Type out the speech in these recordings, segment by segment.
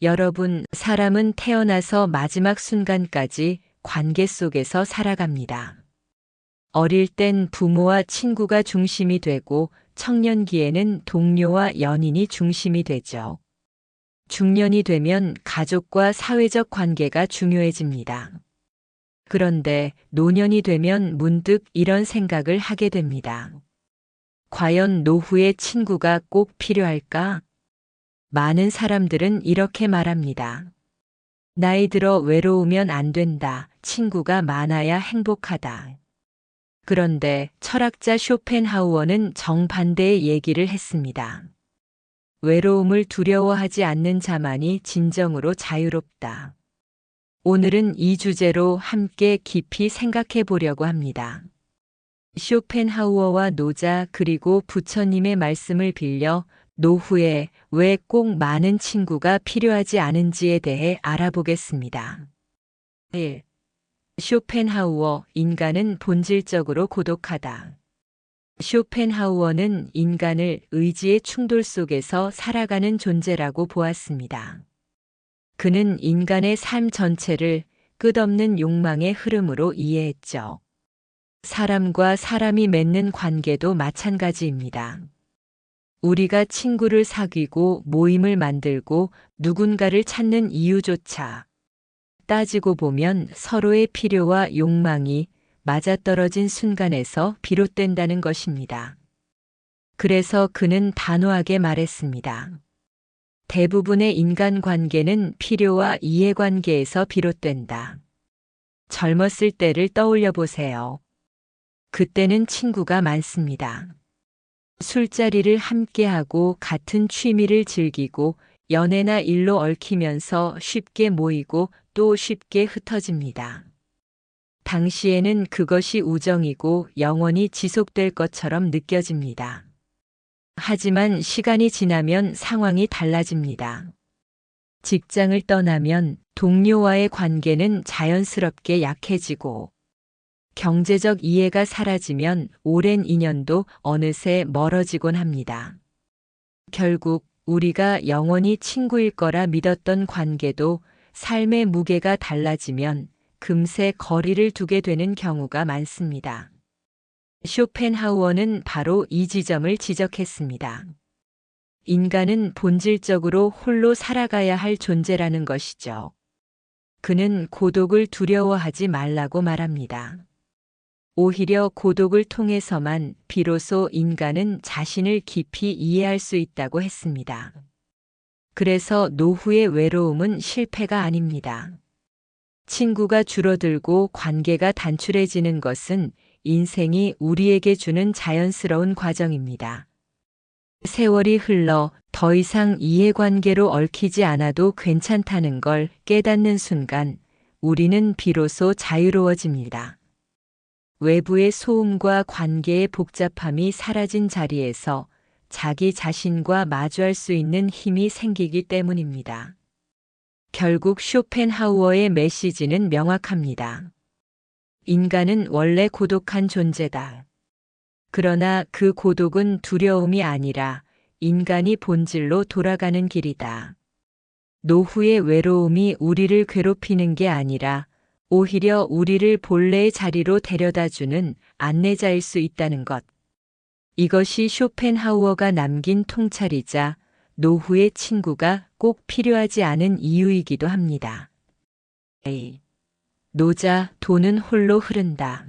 여러분, 사람은 태어나서 마지막 순간까지 관계 속에서 살아갑니다. 어릴 땐 부모와 친구가 중심이 되고 청년기에는 동료와 연인이 중심이 되죠. 중년이 되면 가족과 사회적 관계가 중요해집니다. 그런데 노년이 되면 문득 이런 생각을 하게 됩니다. 과연 노후에 친구가 꼭 필요할까? 많은 사람들은 이렇게 말합니다. 나이 들어 외로우면 안 된다. 친구가 많아야 행복하다. 그런데 철학자 쇼펜하우어는 정반대의 얘기를 했습니다. 외로움을 두려워하지 않는 자만이 진정으로 자유롭다. 오늘은 이 주제로 함께 깊이 생각해 보려고 합니다. 쇼펜하우어와 노자 그리고 부처님의 말씀을 빌려 노후에 왜 꼭 많은 친구가 필요하지 않은지에 대해 알아보겠습니다. 1. 쇼펜하우어, 인간은 본질적으로 고독하다. 쇼펜하우어는 인간을 의지의 충돌 속에서 살아가는 존재라고 보았습니다. 그는 인간의 삶 전체를 끝없는 욕망의 흐름으로 이해했죠. 사람과 사람이 맺는 관계도 마찬가지입니다. 우리가 친구를 사귀고 모임을 만들고 누군가를 찾는 이유조차 따지고 보면 서로의 필요와 욕망이 맞아떨어진 순간에서 비롯된다는 것입니다. 그래서 그는 단호하게 말했습니다. 대부분의 인간관계는 필요와 이해관계에서 비롯된다. 젊었을 때를 떠올려 보세요. 그때는 친구가 많습니다. 술자리를 함께하고 같은 취미를 즐기고 연애나 일로 얽히면서 쉽게 모이고 또 쉽게 흩어집니다. 당시에는 그것이 우정이고 영원히 지속될 것처럼 느껴집니다. 하지만 시간이 지나면 상황이 달라집니다. 직장을 떠나면 동료와의 관계는 자연스럽게 약해지고 경제적 이해가 사라지면 오랜 인연도 어느새 멀어지곤 합니다. 결국 우리가 영원히 친구일 거라 믿었던 관계도 삶의 무게가 달라지면 금세 거리를 두게 되는 경우가 많습니다. 쇼펜하우어는 바로 이 지점을 지적했습니다. 인간은 본질적으로 홀로 살아가야 할 존재라는 것이죠. 그는 고독을 두려워하지 말라고 말합니다. 오히려 고독을 통해서만 비로소 인간은 자신을 깊이 이해할 수 있다고 했습니다. 그래서 노후의 외로움은 실패가 아닙니다. 친구가 줄어들고 관계가 단출해지는 것은 인생이 우리에게 주는 자연스러운 과정입니다. 세월이 흘러 더 이상 이해관계로 얽히지 않아도 괜찮다는 걸 깨닫는 순간 우리는 비로소 자유로워집니다. 외부의 소음과 관계의 복잡함이 사라진 자리에서 자기 자신과 마주할 수 있는 힘이 생기기 때문입니다. 결국 쇼펜하우어의 메시지는 명확합니다. 인간은 원래 고독한 존재다. 그러나 그 고독은 두려움이 아니라 인간이 본질로 돌아가는 길이다. 노후의 외로움이 우리를 괴롭히는 게 아니라 오히려 우리를 본래의 자리로 데려다주는 안내자일 수 있다는 것. 이것이 쇼펜하우어가 남긴 통찰이자 노후의 친구가 꼭 필요하지 않은 이유이기도 합니다. A. 노자, 돈은 홀로 흐른다.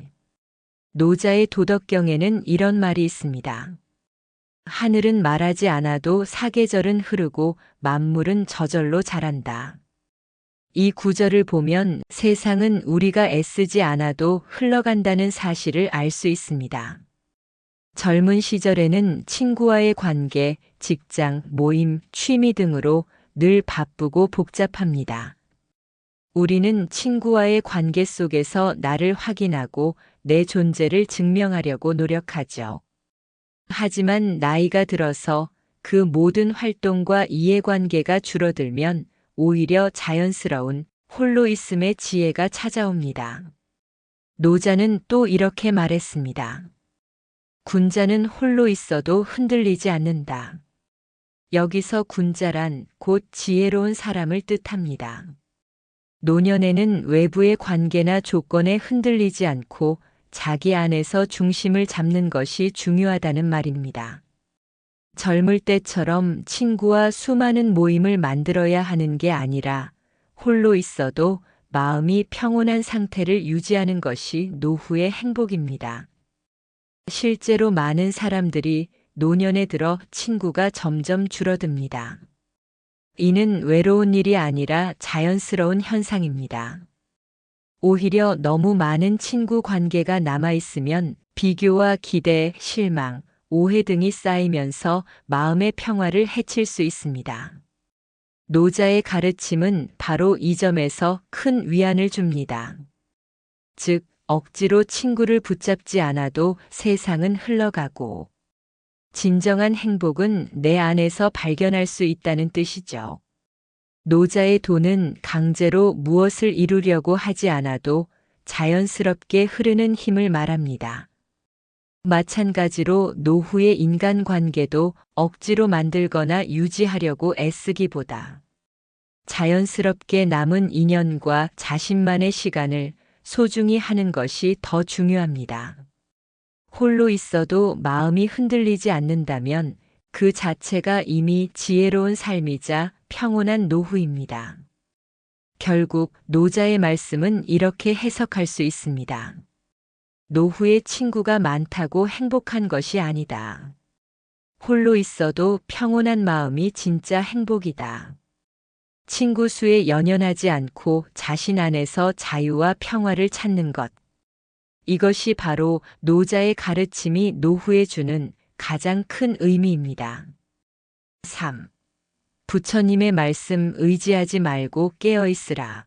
노자의 도덕경에는 이런 말이 있습니다. 하늘은 말하지 않아도 사계절은 흐르고 만물은 저절로 자란다. 이 구절을 보면 세상은 우리가 애쓰지 않아도 흘러간다는 사실을 알 수 있습니다. 젊은 시절에는 친구와의 관계, 직장, 모임, 취미 등으로 늘 바쁘고 복잡합니다. 우리는 친구와의 관계 속에서 나를 확인하고 내 존재를 증명하려고 노력하죠. 하지만 나이가 들어서 그 모든 활동과 이해관계가 줄어들면 오히려 자연스러운 홀로 있음의 지혜가 찾아옵니다. 노자는 또 이렇게 말했습니다. 군자는 홀로 있어도 흔들리지 않는다. 여기서 군자란 곧 지혜로운 사람을 뜻합니다. 노년에는 외부의 관계나 조건에 흔들리지 않고 자기 안에서 중심을 잡는 것이 중요하다는 말입니다. 젊을 때처럼 친구와 수많은 모임을 만들어야 하는 게 아니라 홀로 있어도 마음이 평온한 상태를 유지하는 것이 노후의 행복입니다. 실제로 많은 사람들이 노년에 들어 친구가 점점 줄어듭니다. 이는 외로운 일이 아니라 자연스러운 현상입니다. 오히려 너무 많은 친구 관계가 남아있으면 비교와 기대, 실망, 오해 등이 쌓이면서 마음의 평화를 해칠 수 있습니다. 노자의 가르침은 바로 이 점에서 큰 위안을 줍니다. 즉, 억지로 친구를 붙잡지 않아도 세상은 흘러가고, 진정한 행복은 내 안에서 발견할 수 있다는 뜻이죠. 노자의 도는 강제로 무엇을 이루려고 하지 않아도 자연스럽게 흐르는 힘을 말합니다. 마찬가지로 노후의 인간관계도 억지로 만들거나 유지하려고 애쓰기보다 자연스럽게 남은 인연과 자신만의 시간을 소중히 하는 것이 더 중요합니다. 홀로 있어도 마음이 흔들리지 않는다면 그 자체가 이미 지혜로운 삶이자 평온한 노후입니다. 결국 노자의 말씀은 이렇게 해석할 수 있습니다. 노후에 친구가 많다고 행복한 것이 아니다. 홀로 있어도 평온한 마음이 진짜 행복이다. 친구 수에 연연하지 않고 자신 안에서 자유와 평화를 찾는 것. 이것이 바로 노자의 가르침이 노후에 주는 가장 큰 의미입니다. 3. 부처님의 말씀 의지하지 말고 깨어있으라.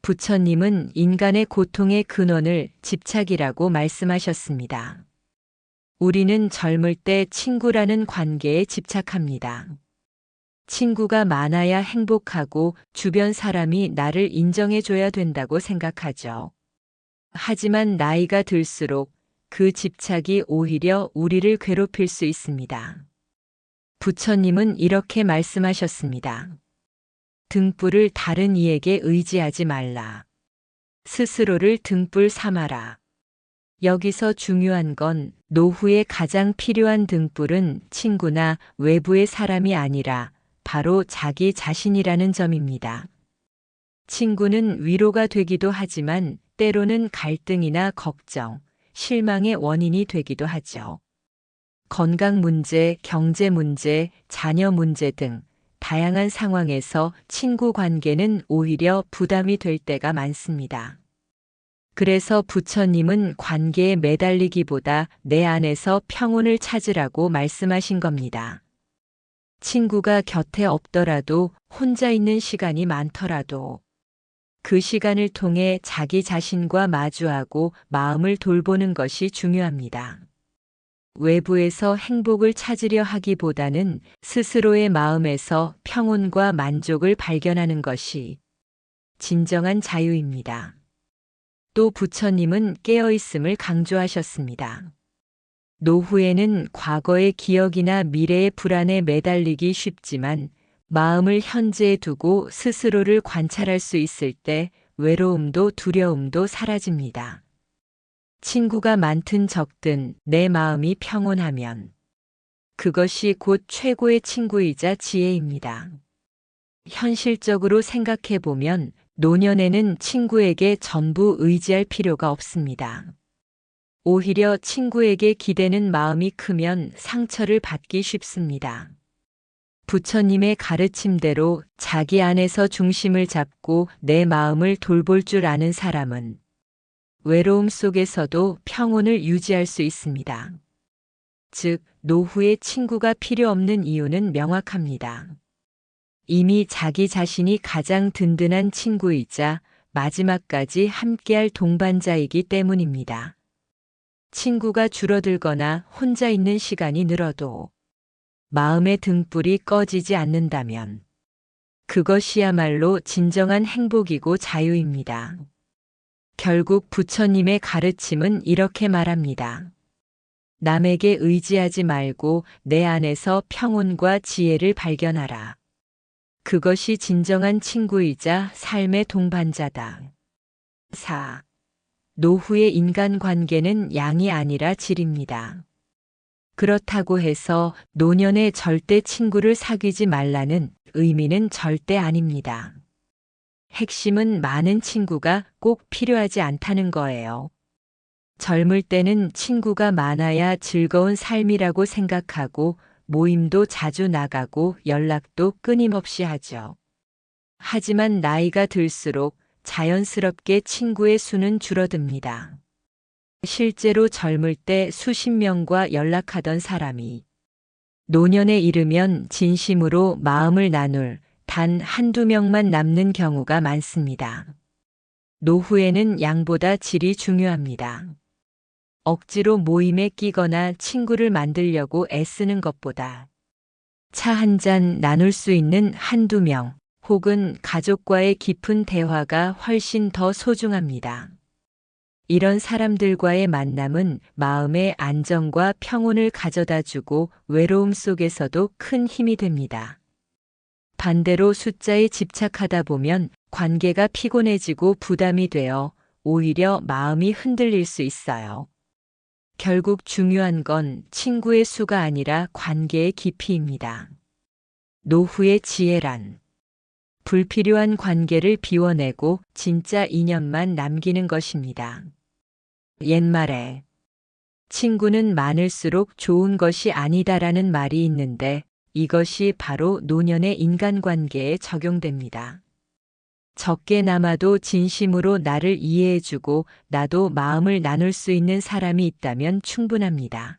부처님은 인간의 고통의 근원을 집착이라고 말씀하셨습니다. 우리는 젊을 때 친구라는 관계에 집착합니다. 친구가 많아야 행복하고 주변 사람이 나를 인정해줘야 된다고 생각하죠. 하지만 나이가 들수록 그 집착이 오히려 우리를 괴롭힐 수 있습니다. 부처님은 이렇게 말씀하셨습니다. 등불을 다른 이에게 의지하지 말라. 스스로를 등불 삼아라. 여기서 중요한 건 노후에 가장 필요한 등불은 친구나 외부의 사람이 아니라 바로 자기 자신이라는 점입니다. 친구는 위로가 되기도 하지만 때로는 갈등이나 걱정, 실망의 원인이 되기도 하죠. 건강 문제, 경제 문제, 자녀 문제 등 다양한 상황에서 친구 관계는 오히려 부담이 될 때가 많습니다. 그래서 부처님은 관계에 매달리기보다 내 안에서 평온을 찾으라고 말씀하신 겁니다. 친구가 곁에 없더라도 혼자 있는 시간이 많더라도 그 시간을 통해 자기 자신과 마주하고 마음을 돌보는 것이 중요합니다. 외부에서 행복을 찾으려 하기보다는 스스로의 마음에서 평온과 만족을 발견하는 것이 진정한 자유입니다. 또 부처님은 깨어있음을 강조하셨습니다. 노후에는 과거의 기억이나 미래의 불안에 매달리기 쉽지만 마음을 현재에 두고 스스로를 관찰할 수 있을 때 외로움도 두려움도 사라집니다. 친구가 많든 적든 내 마음이 평온하면 그것이 곧 최고의 친구이자 지혜입니다. 현실적으로 생각해 보면 노년에는 친구에게 전부 의지할 필요가 없습니다. 오히려 친구에게 기대는 마음이 크면 상처를 받기 쉽습니다. 부처님의 가르침대로 자기 안에서 중심을 잡고 내 마음을 돌볼 줄 아는 사람은 외로움 속에서도 평온을 유지할 수 있습니다. 즉, 노후에 친구가 필요 없는 이유는 명확합니다. 이미 자기 자신이 가장 든든한 친구이자 마지막까지 함께할 동반자이기 때문입니다. 친구가 줄어들거나 혼자 있는 시간이 늘어도 마음의 등불이 꺼지지 않는다면 그것이야말로 진정한 행복이고 자유입니다. 결국 부처님의 가르침은 이렇게 말합니다. 남에게 의지하지 말고 내 안에서 평온과 지혜를 발견하라. 그것이 진정한 친구이자 삶의 동반자다. 4. 노후의 인간관계는 양이 아니라 질입니다. 그렇다고 해서 노년에 절대 친구를 사귀지 말라는 의미는 절대 아닙니다. 핵심은 많은 친구가 꼭 필요하지 않다는 거예요. 젊을 때는 친구가 많아야 즐거운 삶이라고 생각하고 모임도 자주 나가고 연락도 끊임없이 하죠. 하지만 나이가 들수록 자연스럽게 친구의 수는 줄어듭니다. 실제로 젊을 때 수십 명과 연락하던 사람이 노년에 이르면 진심으로 마음을 나눌 단 한두 명만 남는 경우가 많습니다. 노후에는 양보다 질이 중요합니다. 억지로 모임에 끼거나 친구를 만들려고 애쓰는 것보다 차 한 잔 나눌 수 있는 한두 명 혹은 가족과의 깊은 대화가 훨씬 더 소중합니다. 이런 사람들과의 만남은 마음의 안정과 평온을 가져다 주고 외로움 속에서도 큰 힘이 됩니다. 반대로 숫자에 집착하다 보면 관계가 피곤해지고 부담이 되어 오히려 마음이 흔들릴 수 있어요. 결국 중요한 건 친구의 수가 아니라 관계의 깊이입니다. 노후의 지혜란 불필요한 관계를 비워내고 진짜 인연만 남기는 것입니다. 옛말에 친구는 많을수록 좋은 것이 아니다라는 말이 있는데 이것이 바로 노년의 인간관계에 적용됩니다. 적게 남아도 진심으로 나를 이해해주고 나도 마음을 나눌 수 있는 사람이 있다면 충분합니다.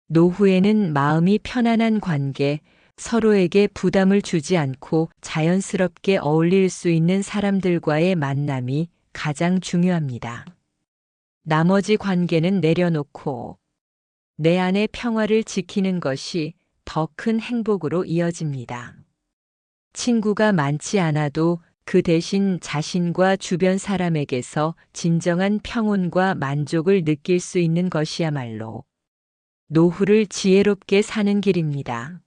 노후에는 마음이 편안한 관계, 서로에게 부담을 주지 않고 자연스럽게 어울릴 수 있는 사람들과의 만남이 가장 중요합니다. 나머지 관계는 내려놓고 내 안의 평화를 지키는 것이 더 큰 행복으로 이어집니다. 친구가 많지 않아도 그 대신 자신과 주변 사람에게서 진정한 평온과 만족을 느낄 수 있는 것이야말로 노후를 지혜롭게 사는 길입니다.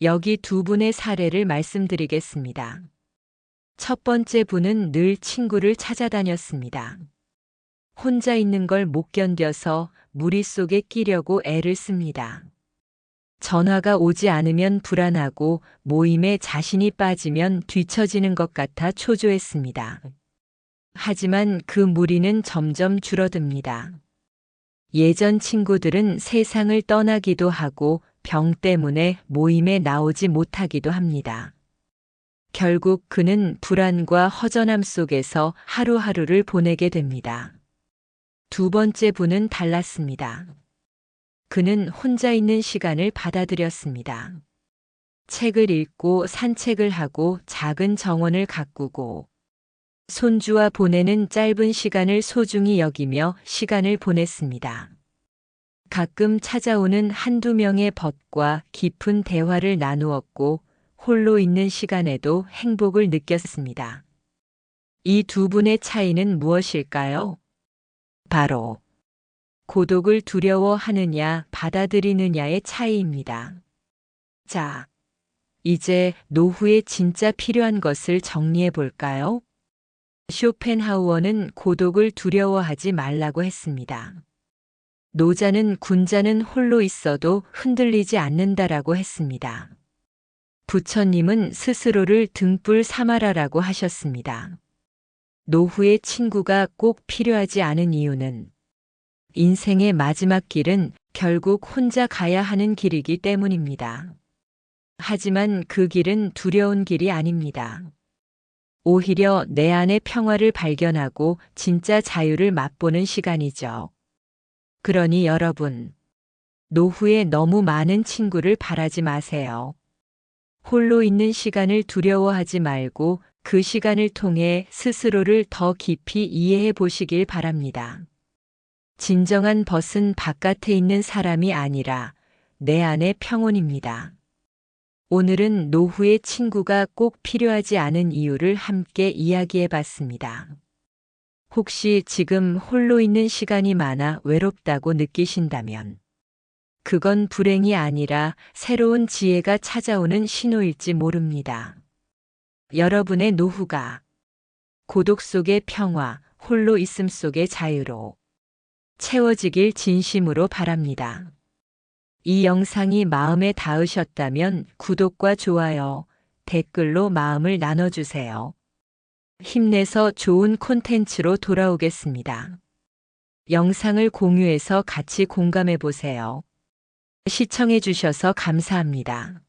여기 두 분의 사례를 말씀드리겠습니다. 첫 번째 분은 늘 친구를 찾아다녔습니다. 혼자 있는 걸 못 견뎌서 무리 속에 끼려고 애를 씁니다. 전화가 오지 않으면 불안하고 모임에 자신이 빠지면 뒤처지는 것 같아 초조했습니다. 하지만 그 무리는 점점 줄어듭니다. 예전 친구들은 세상을 떠나기도 하고 병 때문에 모임에 나오지 못하기도 합니다. 결국 그는 불안과 허전함 속에서 하루하루를 보내게 됩니다. 두 번째 분은 달랐습니다. 그는 혼자 있는 시간을 받아들였습니다. 책을 읽고 산책을 하고 작은 정원을 가꾸고 손주와 보내는 짧은 시간을 소중히 여기며 시간을 보냈습니다. 가끔 찾아오는 한두 명의 벗과 깊은 대화를 나누었고 홀로 있는 시간에도 행복을 느꼈습니다. 이 두 분의 차이는 무엇일까요? 바로 고독을 두려워하느냐 받아들이느냐의 차이입니다. 자, 이제 노후에 진짜 필요한 것을 정리해 볼까요? 쇼펜하우어는 고독을 두려워하지 말라고 했습니다. 노자는 군자는 홀로 있어도 흔들리지 않는다라고 했습니다. 부처님은 스스로를 등불 삼아라라고 하셨습니다. 노후의 친구가 꼭 필요하지 않은 이유는 인생의 마지막 길은 결국 혼자 가야 하는 길이기 때문입니다. 하지만 그 길은 두려운 길이 아닙니다. 오히려 내 안의 평화를 발견하고 진짜 자유를 맛보는 시간이죠. 그러니 여러분, 노후에 너무 많은 친구를 바라지 마세요. 홀로 있는 시간을 두려워하지 말고 그 시간을 통해 스스로를 더 깊이 이해해 보시길 바랍니다. 진정한 벗은 바깥에 있는 사람이 아니라 내 안의 평온입니다. 오늘은 노후의 친구가 꼭 필요하지 않은 이유를 함께 이야기해 봤습니다. 혹시 지금 홀로 있는 시간이 많아 외롭다고 느끼신다면 그건 불행이 아니라 새로운 지혜가 찾아오는 신호일지 모릅니다. 여러분의 노후가 고독 속의 평화, 홀로 있음 속의 자유로 채워지길 진심으로 바랍니다. 이 영상이 마음에 닿으셨다면 구독과 좋아요, 댓글로 마음을 나눠주세요. 힘내서 좋은 콘텐츠로 돌아오겠습니다. 영상을 공유해서 같이 공감해 보세요. 시청해 주셔서 감사합니다.